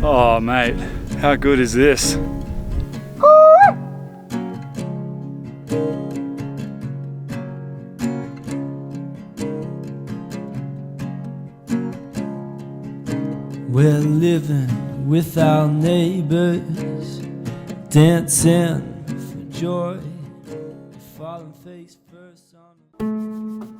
Oh mate, how good is this? We're living with our neighbors, dancing for joy, falling face first on.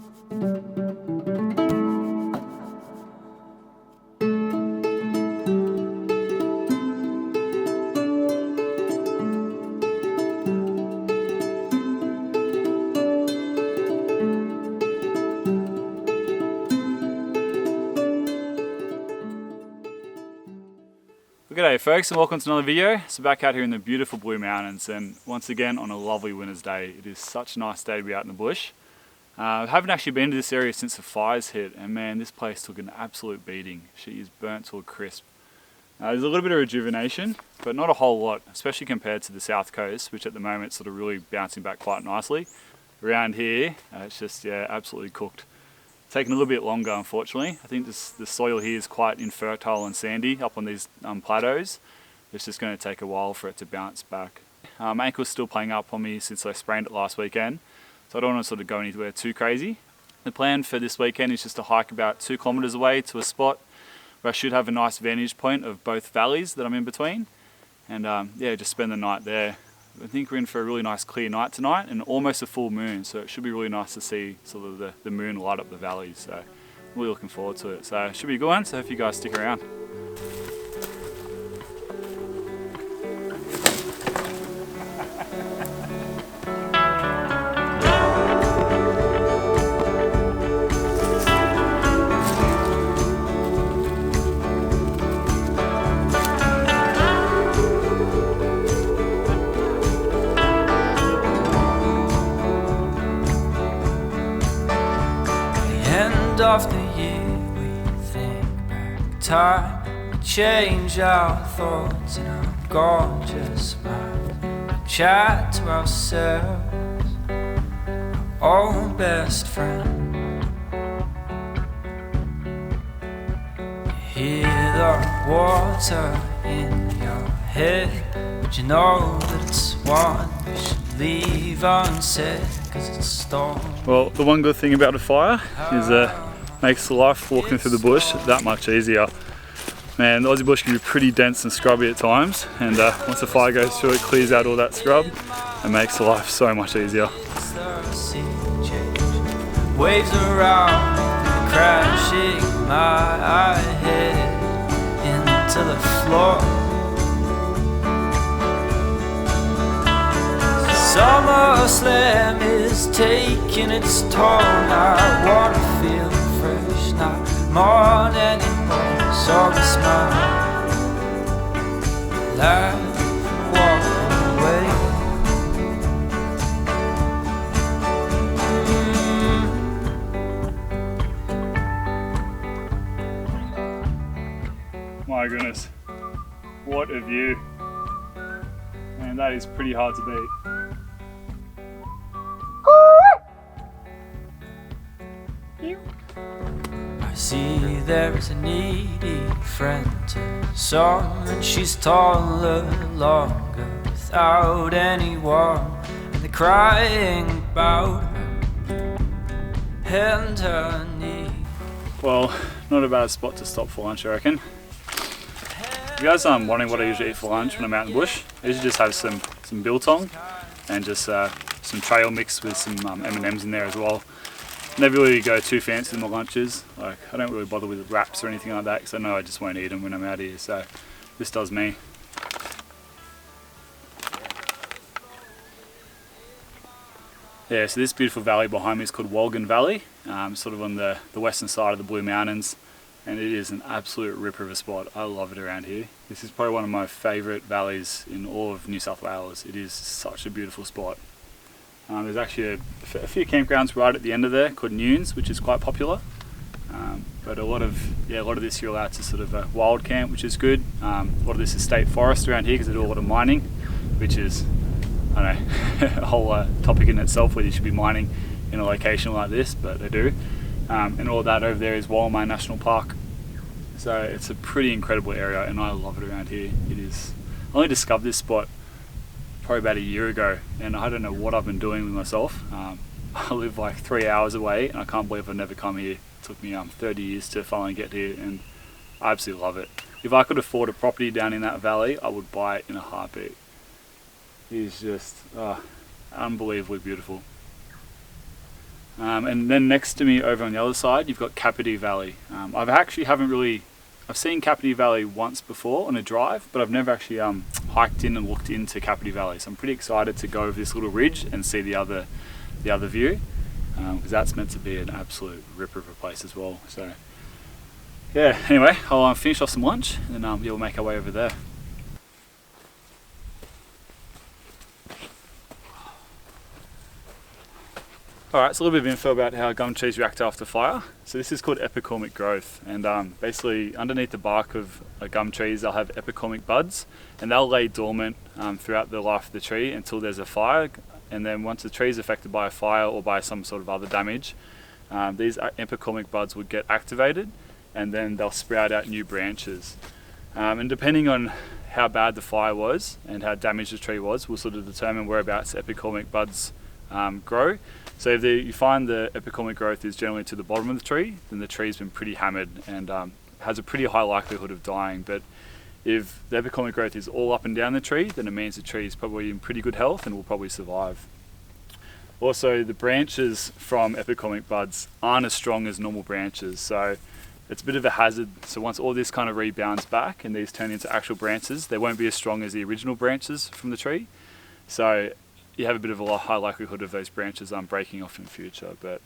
G'day folks, and welcome to another video. So back out here in the beautiful Blue Mountains, and once again on a lovely winter's day. It is such a nice day to be out in the bush. I haven't actually been to this area since the fires hit, and man, this place took an absolute beating. She is burnt to a crisp. There's a little bit of rejuvenation, but not a whole lot, especially compared to the south coast, which at the moment is sort of really bouncing back quite nicely. Around here, it's just, yeah, absolutely cooked. Taking a little bit longer, unfortunately. I think the soil here is quite infertile and sandy up on these plateaus. It's just going to take a while for it to bounce back. My ankle's still playing up on me since I sprained it last weekend, so I don't want to sort of go anywhere too crazy. The plan for this weekend is just to hike about 2 kilometers away to a spot where I should have a nice vantage point of both valleys that I'm in between, and yeah, just spend the night there. I think we're in for a really nice clear night tonight and almost a full moon, so it should be really nice to see sort of the moon light up the valleys. So I'm really looking forward to it. So it should be a good one, so I hope you guys stick around. Of the year we think back time, we change our thoughts in our gorgeous mind, we chat to ourselves, our own best friend. You hear the water in your head, but you know that it's one you should leave unsaid, 'cause it's storm. Well, the one good thing about a fire is makes life walking through the bush that much easier. Man, the Aussie bush can be pretty dense and scrubby at times, and once the fire goes through, it clears out all that scrub and makes life so much easier. Waves around, crashing my head into the floor. Summer slam is taking its toll. I wanna feel fresh, not mourn anymore. So we smile, laugh, walk away. My goodness, what a view. Man, that is pretty hard to beat. I see there is a needy friend to some, and she's taller, longer, without anyone, and they're crying about her and her knee. Well, not a bad spot to stop for lunch, I reckon. If you guys are wondering what I usually eat for lunch when I'm out in the bush, I usually just have some biltong and just some trail mix with some M&Ms in there as well. Never really go too fancy in my lunches. Like, I don't really bother with wraps or anything like that, because I know I just won't eat them when I'm out here, so this does me. Yeah, so this beautiful valley behind me is called Walgon Valley, sort of on the western side of the Blue Mountains, and it is an absolute ripper of a spot. I love it around here. This is probably one of my favourite valleys in all of New South Wales. It is such a beautiful spot. There's actually a few campgrounds right at the end of there called Nunes, which is quite popular. But a lot of this you're allowed to sort of wild camp, which is good. A lot of this is state forest around here because they do a lot of mining, which is, I don't know, a whole topic in itself whether you should be mining in a location like this, but they do. And all that over there is Walgon National Park. So it's a pretty incredible area and I love it around here. It is. I only discovered this spot probably about a year ago and I don't know what I've been doing with myself. I live like 3 hours away and I can't believe I've never come here. It took me 30 years to finally get here and I absolutely love it. If I could afford a property down in that valley, I would buy it in a heartbeat. It is just unbelievably beautiful. And then next to me over on the other side, you've got Kapiti Valley. I've seen Kapiti Valley once before on a drive, but I've never actually hiked in and looked into Kapiti Valley. So I'm pretty excited to go over this little ridge and see the other view, because that's meant to be an absolute ripper of a place as well. So yeah, anyway, I'll finish off some lunch and then we'll make our way over there. Alright, so a little bit of info about how gum trees react after fire. So this is called epicormic growth, and basically underneath the bark of gum trees they'll have epicormic buds and they'll lay dormant throughout the life of the tree until there's a fire, and then once the tree is affected by a fire or by some sort of other damage, these epicormic buds would get activated and then they'll sprout out new branches. And depending on how bad the fire was and how damaged the tree was will sort of determine whereabouts epicormic buds grow. So if you find the epicormic growth is generally to the bottom of the tree, then the tree's been pretty hammered and has a pretty high likelihood of dying. But if the epicormic growth is all up and down the tree, then it means the tree is probably in pretty good health and will probably survive. Also, the branches from epicormic buds aren't as strong as normal branches, so it's a bit of a hazard. So once all this kind of rebounds back and these turn into actual branches, they won't be as strong as the original branches from the tree. So you have a bit of a high likelihood of those branches breaking off in the future. But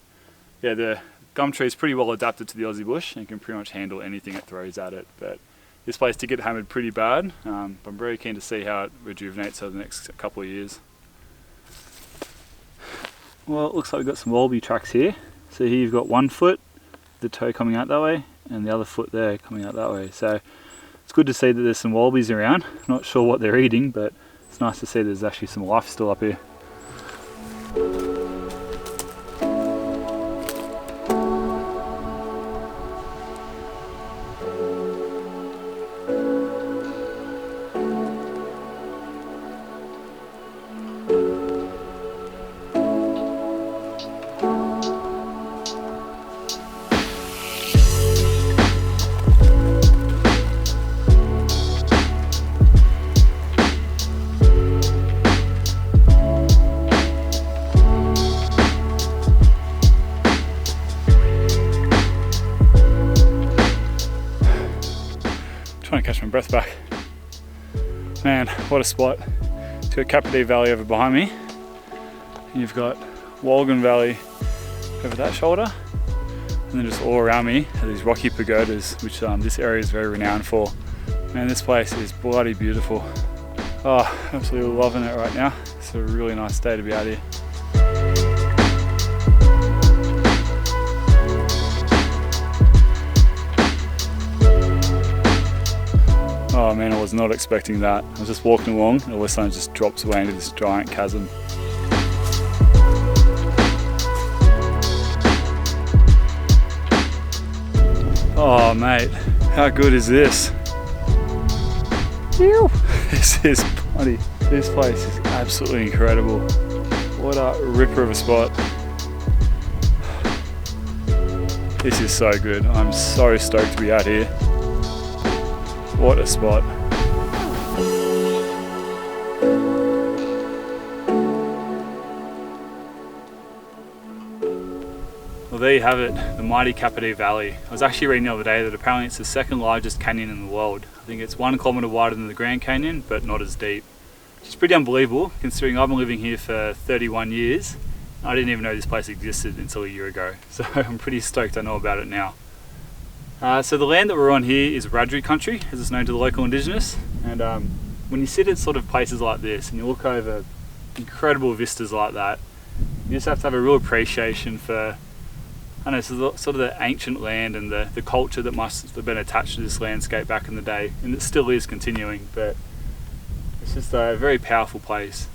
yeah, the gum tree is pretty well adapted to the Aussie bush and can pretty much handle anything it throws at it. But this place did get hammered pretty bad, but I'm very keen to see how it rejuvenates over the next couple of years. Well, it looks like we've got some wallaby tracks here. So here you've got one foot, the toe coming out that way, and the other foot there coming out that way. So it's good to see that there's some wallabies around. Not sure what they're eating, but it's nice to see there's actually some life still up here. Trying to catch my breath back. Man, what a spot. It's got Kapiti Valley over behind me. And you've got Walgon Valley over that shoulder. And then just all around me are these rocky pagodas, which this area is very renowned for. Man, this place is bloody beautiful. Oh, absolutely loving it right now. It's a really nice day to be out here. Oh man, I was not expecting that. I was just walking along and all of a sudden it just drops away into this giant chasm. Oh mate, how good is this? This is bloody, this place is absolutely incredible. What a ripper of a spot. This is so good. I'm so stoked to be out here. What a spot. Well, there you have it, the mighty Kapiti Valley. I was actually reading the other day that apparently it's the second largest canyon in the world. I think it's 1 kilometre wider than the Grand Canyon, but not as deep. Which is pretty unbelievable, considering I've been living here for 31 years. I didn't even know this place existed until a year ago, so I'm pretty stoked I know about it now. So the land that we're on here is Wiradjuri country, as it's known to the local indigenous, and when you sit at sort of places like this and you look over incredible vistas like that, you just have to have a real appreciation for, I don't know, sort of the ancient land and the culture that must have been attached to this landscape back in the day, and it still is continuing, but it's just a very powerful place.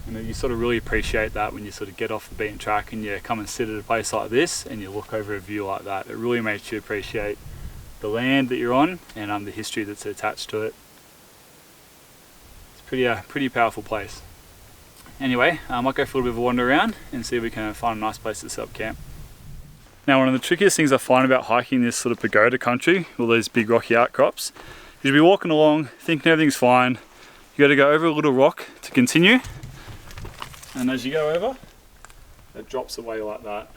And you sort of really appreciate that when you sort of get off the beaten track and you come and sit at a place like this and you look over a view like that. It really makes you appreciate the land that you're on and the history that's attached to it. It's pretty powerful place. Anyway, I might go for a little bit of a wander around and see if we can find a nice place to set up camp. Now, one of the trickiest things I find about hiking this sort of pagoda country, all these big rocky outcrops, is you'll be walking along, thinking everything's fine. You got to go over a little rock to continue, and as you go over, it drops away like that.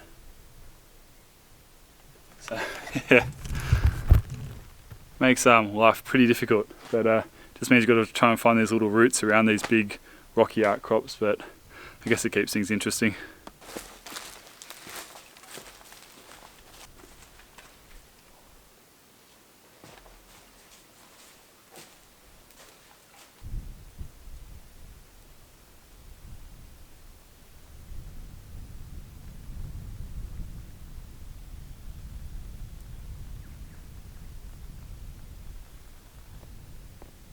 So yeah, makes life pretty difficult, but just means you've got to try and find these little roots around these big rocky outcrops, but I guess it keeps things interesting.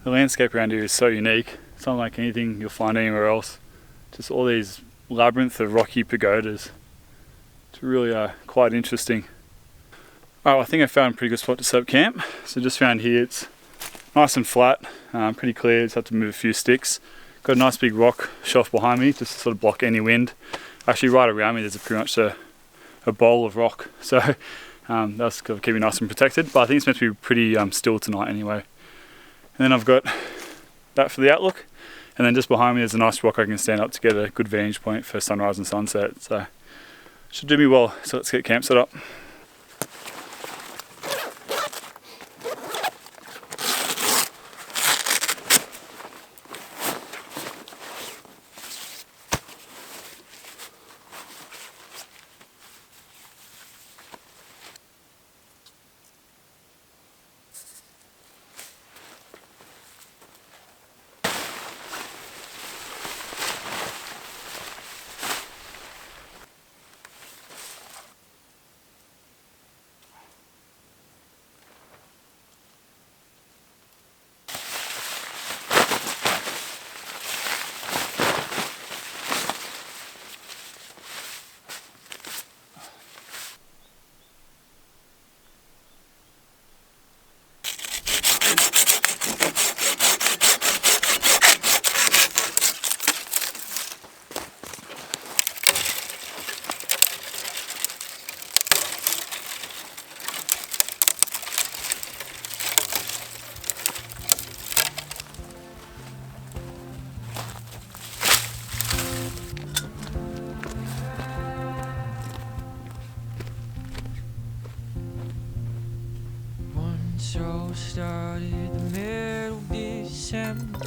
The landscape around here is so unique. It's not like anything you'll find anywhere else. Just all these labyrinth of rocky pagodas. It's really quite interesting. Alright, well, I think I found a pretty good spot to set up camp. So just around here, it's nice and flat, pretty clear. Just have to move a few sticks. Got a nice big rock shelf behind me just to sort of block any wind. Actually, right around me there's pretty much a bowl of rock. So that's going to keep me nice and protected. But I think it's meant to be pretty still tonight anyway. And then I've got that for the outlook, and then just behind me there's a nice rock I can stand up to get a good vantage point for sunrise and sunset, so should do me well. So let's get camp set up. So started the middle of December.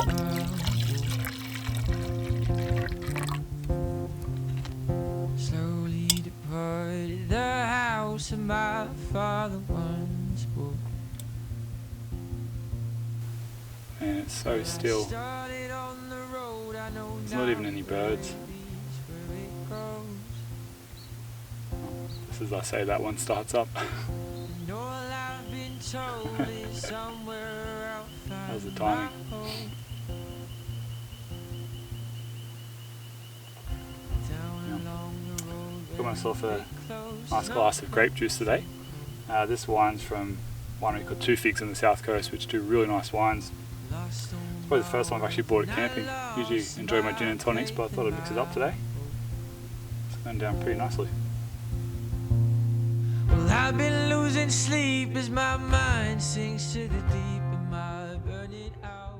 Slowly departed the house of my father once more. And it's so still. There's not even any birds. Just as I say, that one starts up. How's the timing? Got myself a nice glass of grape juice today. This wine's from a winery called Two Figs on the south coast, which do really nice wines. It's probably the first time I've actually bought at camping. Usually enjoy my gin and tonics, but I thought I'd mix it up today. It's going down pretty nicely. Well, I've been losing sleep as my mind sinks to the deep and my burning out.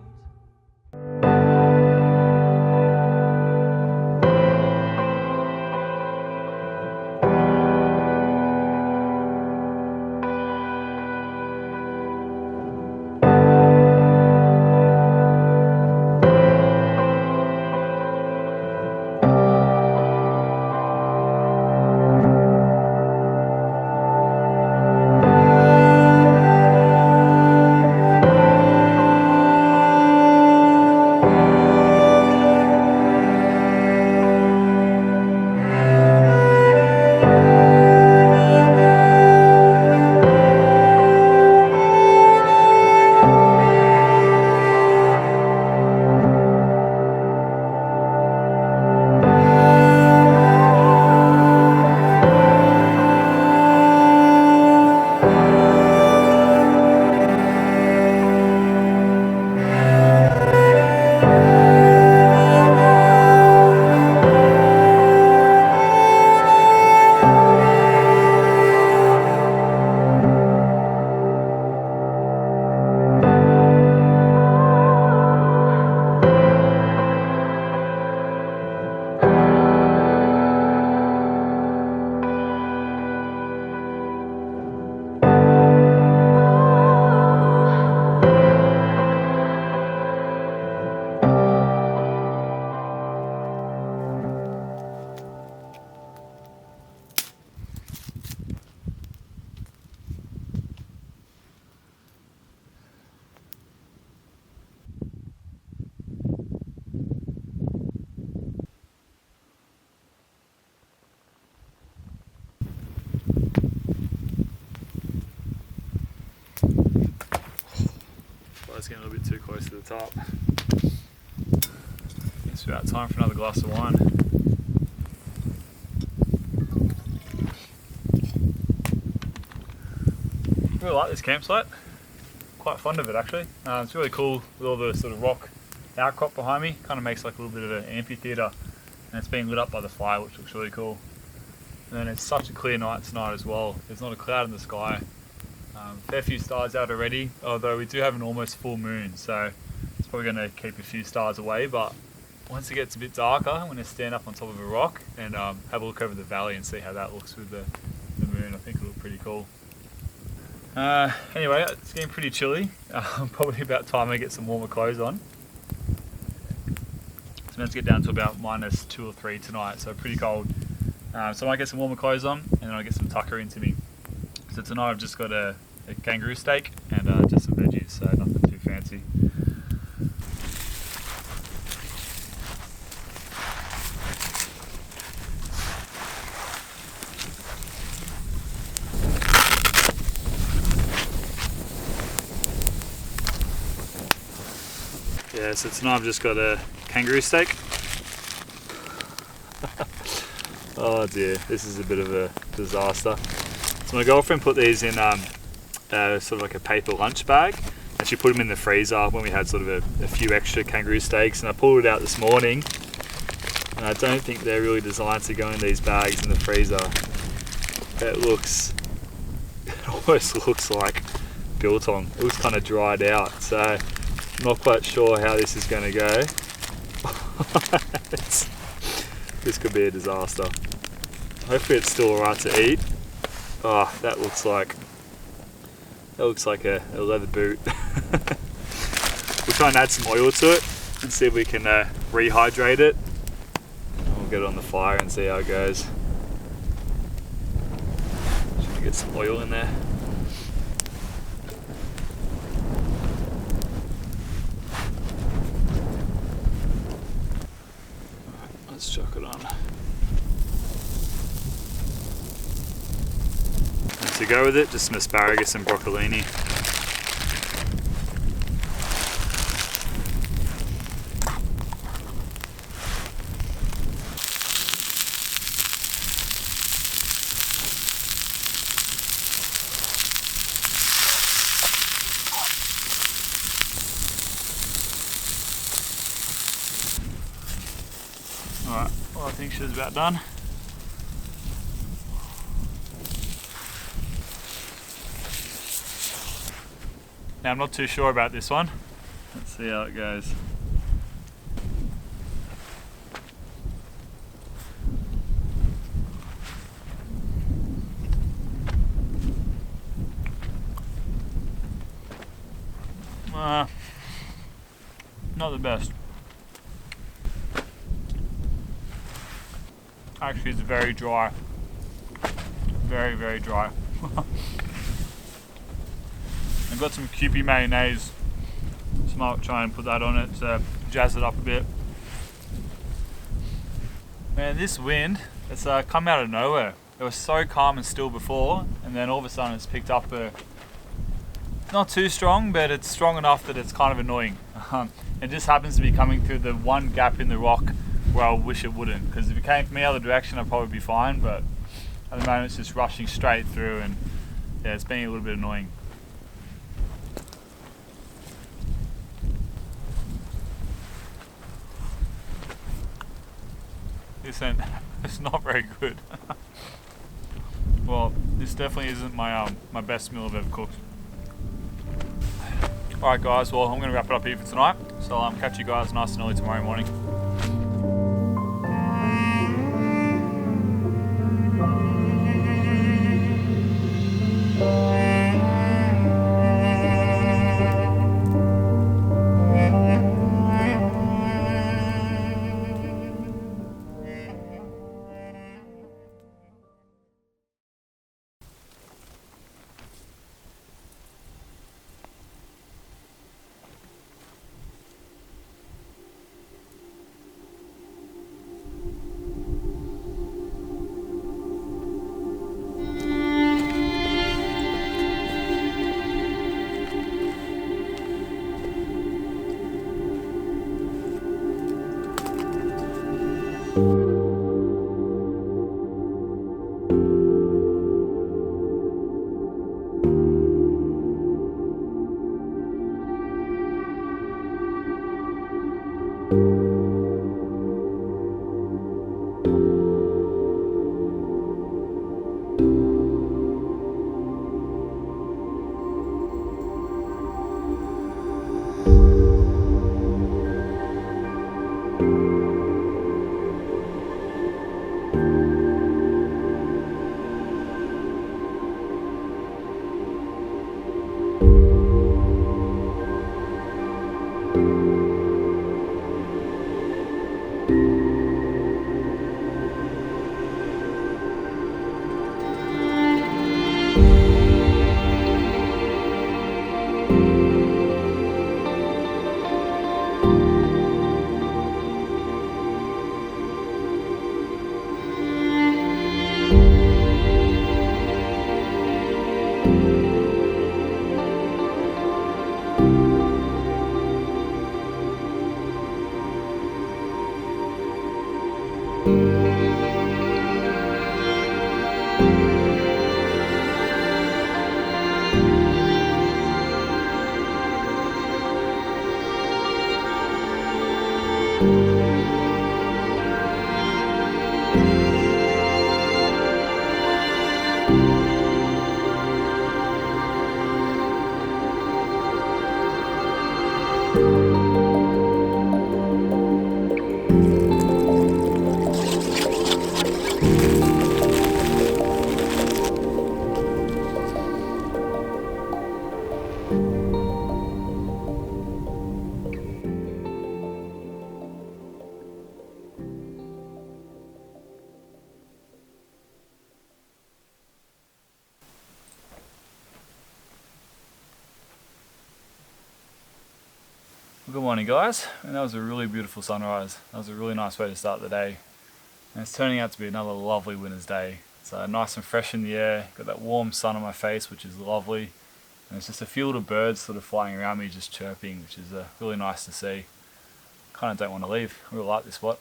light's getting a little bit too close to the top. It's about time for another glass of wine. I really like this campsite. Quite fond of it actually. It's really cool with all the sort of rock outcrop behind me. Kind of makes like a little bit of an amphitheatre, and it's being lit up by the fire, which looks really cool. And then it's such a clear night tonight as well. There's not a cloud in the sky. Fair few stars out already, although we do have an almost full moon, so it's probably going to keep a few stars away. But once it gets a bit darker, I'm going to stand up on top of a rock and have a look over the valley and see how that looks with the moon. I think it'll look pretty cool. Anyway, it's getting pretty chilly. Probably about time I get some warmer clothes on. It's meant to get down to about -2 or 3 tonight, so pretty cold. So I might get some warmer clothes on and then I'll get some tucker into me. So tonight I've just got a kangaroo steak and just some veggies, so nothing too fancy. Yeah, so tonight I've just got a kangaroo steak. Oh dear, this is a bit of a disaster. So my girlfriend put these in sort of like a paper lunch bag, and she put them in the freezer when we had sort of a few extra kangaroo steaks, and I pulled it out this morning, and I don't think they're really designed to go in these bags in the freezer. It almost looks like biltong. It looks kind of dried out, so I'm not quite sure how this is going to go. This could be a disaster. Hopefully it's still alright to eat. Oh, that looks like a leather boot. We'll try and add some oil to it and see if we can rehydrate it. We'll get it on the fire and see how it goes. Trying to get some oil in there. Alright, let's chuck it on. To go with it, just some asparagus and broccolini. Alright, well I think she's about done. Now I'm not too sure about this one. Let's see how it goes. Not the best. Actually, it's very dry. Very, very dry. I've got some Kapiti mayonnaise, so I might try and put that on it to jazz it up a bit. Man, this wind, it's come out of nowhere. It was so calm and still before, and then all of a sudden it's picked up not too strong, but it's strong enough that it's kind of annoying. It just happens to be coming through the one gap in the rock where I wish it wouldn't, because if it came from the other direction I'd probably be fine, but at the moment it's just rushing straight through, and yeah, it's being a little bit annoying. It's not very good. Well, this definitely isn't my my best meal I've ever cooked. Alright guys, well I'm going to wrap it up here for tonight, so I'll catch you guys nice and early tomorrow morning. Good morning, guys, and that was a really beautiful sunrise. That was a really nice way to start the day, and it's turning out to be another lovely winter's day. So nice and fresh in the air, got that warm sun on my face, which is lovely, and it's just a few little birds sort of flying around me just chirping, which is really nice to see. Kind of don't want to leave. I really like this spot.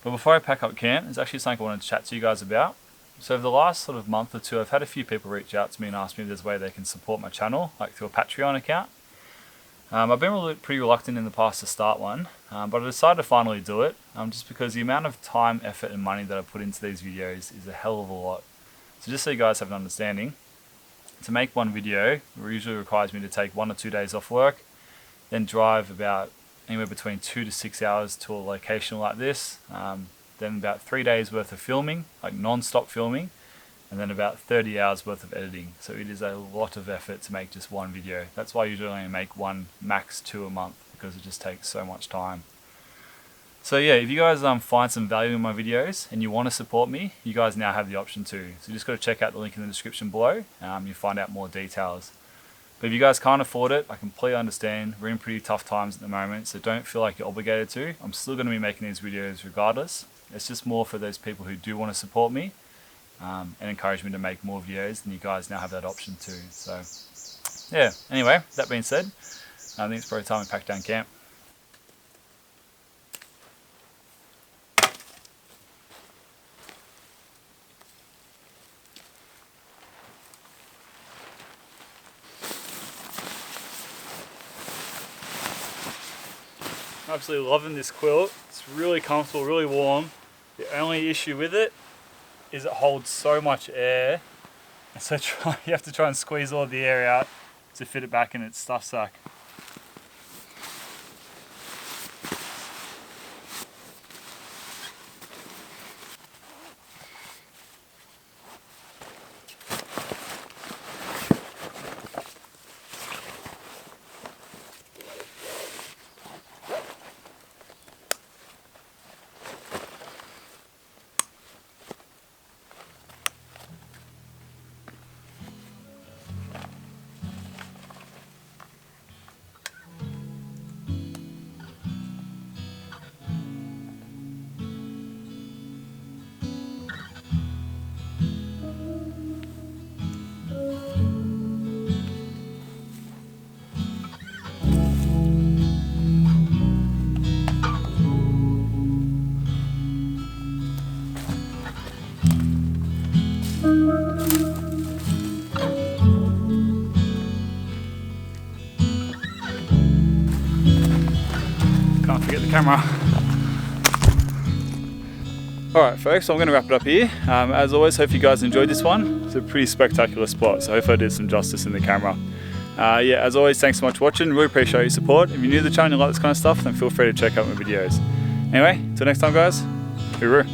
But before I pack up camp, there's actually something I wanted to chat to you guys about. So over the last sort of month or two, I've had a few people reach out to me and ask me if there's a way they can support my channel, like through a Patreon account. I've been pretty reluctant in the past to start one, but I decided to finally do it, just because the amount of time, effort and money that I put into these videos is a hell of a lot. So just so you guys have an understanding, to make one video it usually requires me to take 1 or 2 days off work, then drive about anywhere between 2 to 6 hours to a location like this, then about 3 days worth of filming, like non-stop filming, and then about 30 hours worth of editing. So it is a lot of effort to make just one video. That's why I usually only make one, max 2 a month, because it just takes so much time. So yeah, if you guys find some value in my videos and you want to support me, you guys now have the option to. So you just got to check out the link in the description below. You'll find out more details. But if you guys can't afford it, I completely understand. We're in pretty tough times at the moment, so don't feel like you're obligated to. I'm still going to be making these videos regardless. It's just more for those people who do want to support me and encourage me to make more videos, and you guys now have that option too. So yeah, anyway, that being said, I think it's probably time to pack down camp. Absolutely loving this quilt. It's really comfortable, really warm. The only issue with it is it holds so much air, and so you have to try and squeeze all the air out to fit it back in its stuff sack. get the camera. Alright folks, so I'm going to wrap it up here. As always, hope you guys enjoyed this one. It's a pretty spectacular spot, so hopefully I did some justice in the camera. Yeah, as always, thanks so much for watching. Really appreciate your support. If you're new to the channel and you like this kind of stuff, then feel free to check out my videos. Anyway, until next time guys, hooroo.